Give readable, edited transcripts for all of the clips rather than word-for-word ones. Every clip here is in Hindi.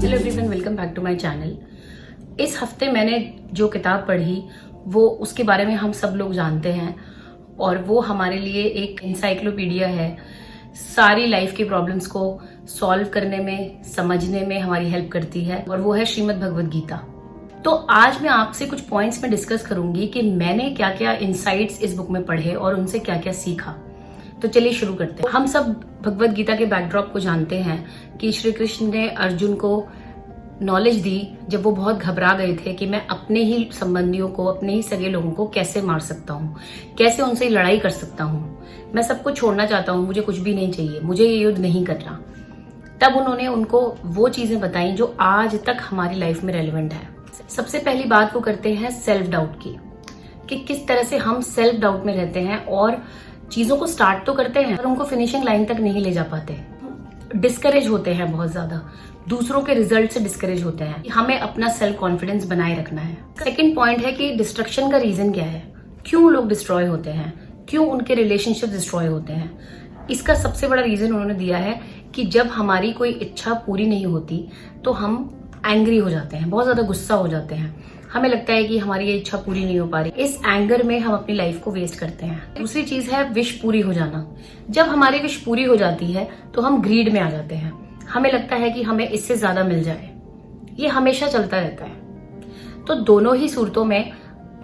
Hello everyone, welcome back to my channel. इस हफ्ते मैंने जो किताब पढ़ी वो उसके बारे में हम सब लोग जानते हैं और वो हमारे लिए एक इंसाइक्लोपीडिया है। सारी लाइफ की प्रॉब्लम्स को सॉल्व करने में, समझने में हमारी हेल्प करती है और वो है श्रीमद् भगवद गीता। तो आज मैं आपसे कुछ पॉइंट्स में डिस्कस करूंगी कि मैंने क्या क्या इंसाइट्स इस बुक में पढ़े और उनसे क्या क्या सीखा। तो चलिए शुरू करते हैं। हम सब भगवद गीता के बैकड्रॉप को जानते हैं कि श्री कृष्ण ने अर्जुन को नॉलेज दी जब वो बहुत घबरा गए थे कि मैं अपने ही संबंधियों को, अपने ही सगे लोगों को कैसे मार सकता हूँ, कैसे उनसे लड़ाई कर सकता हूँ। मैं सबको छोड़ना चाहता हूँ, मुझे कुछ भी नहीं चाहिए, मुझे ये युद्ध नहीं करना। तब उन्होंने उनको वो चीजें बताई जो आज तक हमारी लाइफ में रेलेवेंट है। सबसे पहली बात वो करते हैं सेल्फ डाउट की, कि किस तरह से हम सेल्फ डाउट में रहते हैं और चीजों को स्टार्ट तो करते हैं और उनको फिनिशिंग लाइन तक नहीं ले जा पाते। डिस्करेज होते हैं बहुत ज्यादा, दूसरों के रिजल्ट से डिस्करेज होते हैं। हमें अपना सेल्फ कॉन्फिडेंस बनाए रखना है। सेकंड पॉइंट है कि डिस्ट्रक्शन का रीजन क्या है, क्यों लोग डिस्ट्रॉय होते हैं, क्यों उनके रिलेशनशिप डिस्ट्रॉय होते हैं। इसका सबसे बड़ा रीजन उन्होंने दिया है कि जब हमारी कोई इच्छा पूरी नहीं होती तो हम एंग्री हो जाते हैं, बहुत ज्यादा गुस्सा हो जाते हैं। हमें लगता है कि हमारी ये इच्छा पूरी नहीं हो पा रही। इस एंगर में हम अपनी लाइफ को वेस्ट करते हैं। दूसरी चीज है विश पूरी हो जाना। जब हमारी विश पूरी हो जाती है तो हम ग्रीड में आ जाते हैं। हमें लगता है कि हमें इससे ज्यादा मिल जाए। ये हमेशा चलता रहता है। तो दोनों ही सूरतों में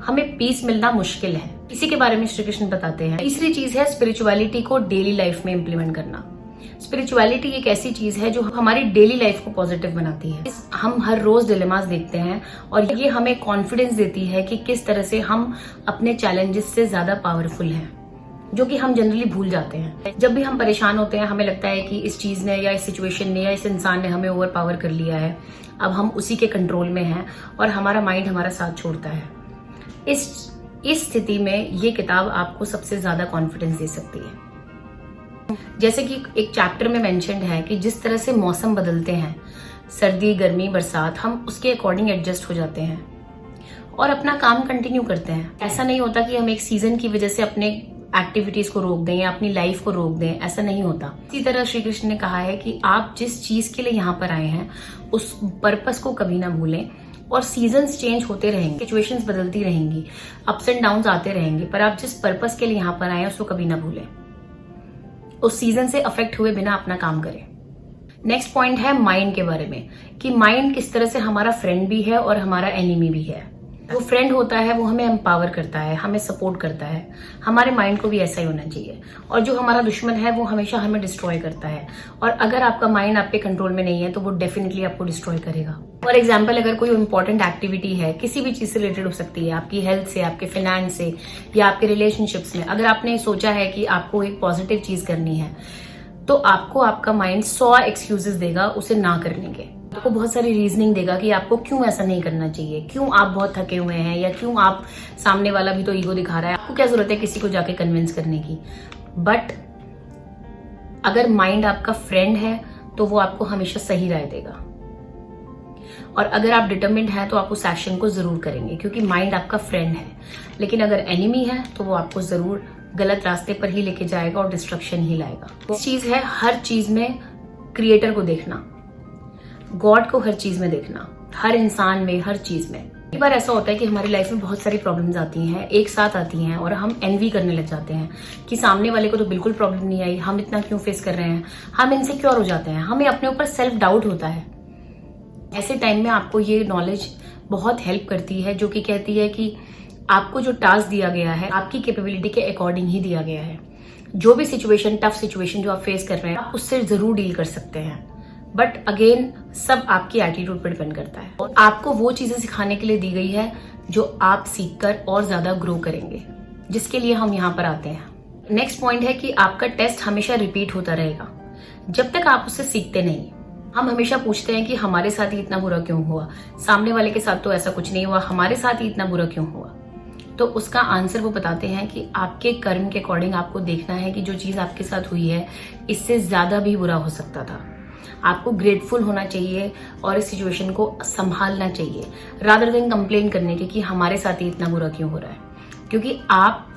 हमें पीस मिलना मुश्किल है। इसी के बारे में श्री कृष्ण बताते हैं। तीसरी चीज है स्पिरिचुअलिटी को डेली लाइफ में इम्प्लीमेंट करना। स्पिरिचुअलिटी एक ऐसी चीज है जो हमारी डेली लाइफ को पॉजिटिव बनाती है। हम हर रोज डिलेमास देखते हैं और ये हमें कॉन्फिडेंस देती है कि किस तरह से हम अपने चैलेंजेस से ज्यादा पावरफुल हैं, जो कि हम जनरली भूल जाते हैं। जब भी हम परेशान होते हैं हमें लगता है कि इस चीज ने या इस सिचुएशन ने या इस इंसान ने हमें ओवर पावर कर लिया है, अब हम उसी के कंट्रोल में हैं और हमारा माइंड हमारा साथ छोड़ता है। इस स्थिति में ये किताब आपको सबसे ज्यादा कॉन्फिडेंस दे सकती है। जैसे कि एक चैप्टर में मेंशन्ड है कि जिस तरह से मौसम बदलते हैं, सर्दी, गर्मी, बरसात, हम उसके अकॉर्डिंग एडजस्ट हो जाते हैं और अपना काम कंटिन्यू करते हैं। ऐसा नहीं होता कि हम एक सीजन की वजह से अपने एक्टिविटीज को रोक दें या अपनी लाइफ को रोक दें, ऐसा नहीं होता। इसी तरह श्री कृष्ण ने कहा है कि आप जिस चीज के लिए यहाँ पर आए हैं उस पर्पस को कभी ना भूलें। और सीजन्स चेंज होते रहेंगे, सिचुएशंस बदलती रहेंगी, अप्स एंड डाउन्स आते रहेंगे, पर आप जिस पर्पस के लिए यहाँ पर आए हैं उसको कभी ना भूलें। उस सीजन से अफेक्ट हुए बिना अपना काम करें। नेक्स्ट पॉइंट है माइंड के बारे में, कि माइंड किस तरह से हमारा फ्रेंड भी है और हमारा एनिमी भी है। वो फ्रेंड होता है, वो हमें एम्पावर करता है, हमें सपोर्ट करता है। हमारे माइंड को भी ऐसा ही होना चाहिए। और जो हमारा दुश्मन है वो हमेशा हमें डिस्ट्रॉय करता है। और अगर आपका माइंड आपके कंट्रोल में नहीं है तो वो डेफिनेटली आपको डिस्ट्रॉय करेगा। फॉर एग्जाम्पल, अगर कोई इंपॉर्टेंट एक्टिविटी है, किसी भी चीज से रिलेटेड हो सकती है, आपकी हेल्थ से, आपके फाइनेंस से या आपके रिलेशनशिप्स में, अगर आपने सोचा है कि आपको एक पॉजिटिव चीज करनी है तो आपको आपका माइंड 100 एक्सक्यूजेस देगा उसे ना करने के। आपको बहुत सारी रीजनिंग देगा कि आपको क्यों ऐसा नहीं करना चाहिए, क्यों आप बहुत थके हुए हैं या क्यों आप, सामने वाला भी तो ईगो दिखा रहा है, आपको क्या जरूरत है किसी को जाके कन्विंस करने की। बट अगर माइंड आपका फ्रेंड है तो वो आपको हमेशा सही राय देगा। और अगर आप डिटरमिन्ड हैं तो आप उस एक्शन को जरूर करेंगे, क्योंकि माइंड आपका फ्रेंड है। लेकिन अगर एनिमी है तो वो आपको जरूर गलत रास्ते पर ही लेके जाएगा और डिस्ट्रक्शन ही लाएगा। इस चीज है हर चीज में क्रिएटर को देखना, गॉड को हर चीज में देखना, हर इंसान में, हर चीज में। कई बार ऐसा होता है कि हमारी लाइफ में बहुत सारी प्रॉब्लम्स आती हैं, एक साथ आती हैं और हम एनवी करने लग जाते हैं कि सामने वाले को तो बिल्कुल प्रॉब्लम नहीं आई, हम इतना क्यों फेस कर रहे हैं। हम इनसिक्योर हो जाते हैं, हमें अपने ऊपर सेल्फ डाउट होता है। ऐसे टाइम में आपको ये नॉलेज बहुत हेल्प करती है, जो कि कहती है कि आपको जो टास्क दिया गया है आपकी कैपेबिलिटी के अकॉर्डिंग ही दिया गया है। जो भी सिचुएशन, टफ सिचुएशन जो आप फेस कर रहे हैं, आप उससे जरूर डील कर सकते हैं। बट अगेन सब आपकी एटीट्यूड पर डिपेंड करता है। और आपको वो चीजें सिखाने के लिए दी गई है जो आप सीखकर और ज्यादा ग्रो करेंगे, जिसके लिए हम यहाँ पर आते हैं। नेक्स्ट पॉइंट है कि आपका टेस्ट हमेशा रिपीट होता रहेगा जब तक आप उससे सीखते नहीं। हम हमेशा पूछते हैं कि हमारे साथ ही इतना बुरा क्यों हुआ, सामने वाले के साथ तो ऐसा कुछ नहीं हुआ, हमारे साथ ही इतना बुरा क्यों हुआ। तो उसका आंसर वो बताते हैं कि आपके कर्म के अकॉर्डिंग आपको देखना है कि जो चीज आपके साथ हुई है इससे ज्यादा भी बुरा हो सकता था। आपको ग्रेटफुल होना चाहिए और इस सिचुएशन को संभालना चाहिए, रादर देन कंप्लेन करने के कि हमारे साथ ही इतना बुरा क्यों हो रहा है। क्योंकि आप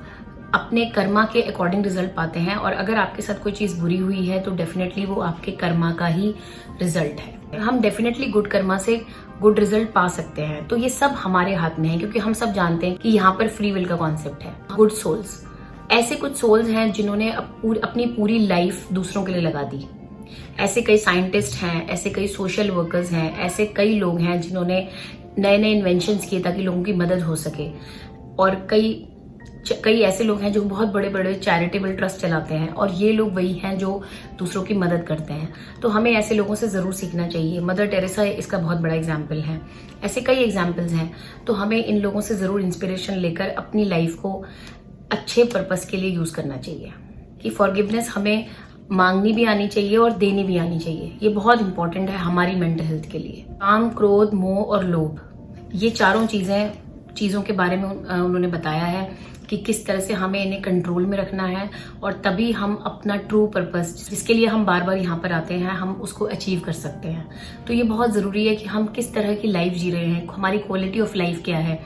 अपने कर्मा के अकॉर्डिंग रिजल्ट पाते हैं, और अगर आपके साथ कोई चीज बुरी हुई है तो डेफिनेटली वो आपके कर्मा का ही रिजल्ट है। हम डेफिनेटली गुड कर्मा से गुड रिजल्ट पा सकते हैं। तो ये सब हमारे हाथ में है, क्योंकि हम सब जानते हैं कि यहाँ पर फ्री विल का कॉन्सेप्ट है। गुड सोल्स, ऐसे कुछ सोल्स हैं जिन्होंने अपनी पूरी लाइफ दूसरों के लिए लगा दी। ऐसे कई साइंटिस्ट हैं, ऐसे कई सोशल वर्कर्स हैं, ऐसे कई लोग हैं जिन्होंने नए नए इन्वेंशंस किए ताकि लोगों की मदद हो सके, और कई ऐसे लोग हैं जो बहुत बड़े बड़े चैरिटेबल ट्रस्ट चलाते हैं, और ये लोग वही हैं जो दूसरों की मदद करते हैं। तो हमें ऐसे लोगों से जरूर सीखना चाहिए। मदर टेरेसा इसका बहुत बड़ा एग्जाम्पल है, ऐसे कई एग्जाम्पल्स हैं। तो हमें इन लोगों से जरूर इंस्पिरेशन लेकर अपनी लाइफ को अच्छे पर्पस के लिए यूज करना चाहिए। कि फॉरगिवनेस हमें मांगनी भी आनी चाहिए और देनी भी आनी चाहिए। ये बहुत इंपॉर्टेंट है हमारी मेंटल हेल्थ के लिए। काम, क्रोध, मोह और लोभ, ये चारों चीजों के बारे में उन्होंने बताया है कि किस तरह से हमें इन्हें कंट्रोल में रखना है, और तभी हम अपना ट्रू पर्पस, जिसके लिए हम बार बार यहाँ पर आते हैं, हम उसको अचीव कर सकते हैं। तो ये बहुत जरूरी है कि हम किस तरह की लाइफ जी रहे हैं, हमारी क्वालिटी ऑफ लाइफ क्या है,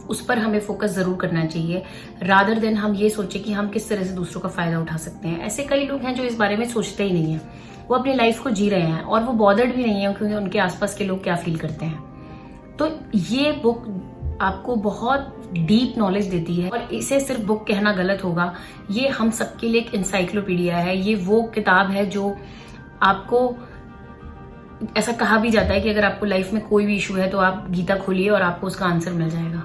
उस पर हमें फोकस जरूर करना चाहिए, रादर देन हम ये सोचे कि हम किस तरह से दूसरों का फायदा उठा सकते हैं। ऐसे कई लोग हैं जो इस बारे में सोचते ही नहीं है, वो अपनी लाइफ को जी रहे हैं और वो बॉदर्ड भी नहीं है क्योंकि उनके आसपास के लोग क्या फील करते हैं। तो ये बुक आपको बहुत डीप नॉलेज देती है, और इसे सिर्फ बुक कहना गलत होगा। ये हम सबके लिए एक इंसाइक्लोपीडिया है। ये वो किताब है जो आपको, ऐसा कहा भी जाता है कि अगर आपको लाइफ में कोई भी इशू है तो आप गीता खोलिए और आपको उसका आंसर मिल जाएगा।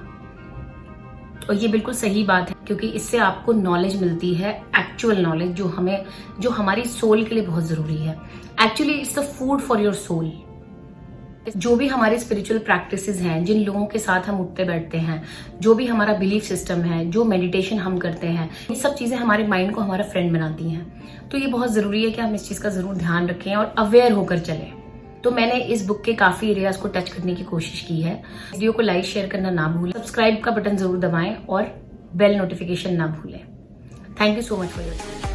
और ये बिल्कुल सही बात है, क्योंकि इससे आपको नॉलेज मिलती है, एक्चुअल नॉलेज, जो हमारी सोल के लिए बहुत जरूरी है। Actually it's the food for your soul. जो भी हमारे स्पिरिचुअल प्रैक्टिसेस हैं, जिन लोगों के साथ हम उठते बैठते हैं, जो भी हमारा बिलीफ सिस्टम है, जो मेडिटेशन हम करते हैं, ये सब चीजें हमारे माइंड को हमारा फ्रेंड बनाती हैं। तो ये बहुत जरूरी है कि हम इस चीज का जरूर ध्यान रखें और अवेयर होकर चलें। तो मैंने इस बुक के काफी एरियाज को टच करने की कोशिश की है। वीडियो को लाइक शेयर करना ना भूलें, सब्सक्राइब का बटन जरूर दबाएं और बेल नोटिफिकेशन ना भूलें। Thank you so much for your time.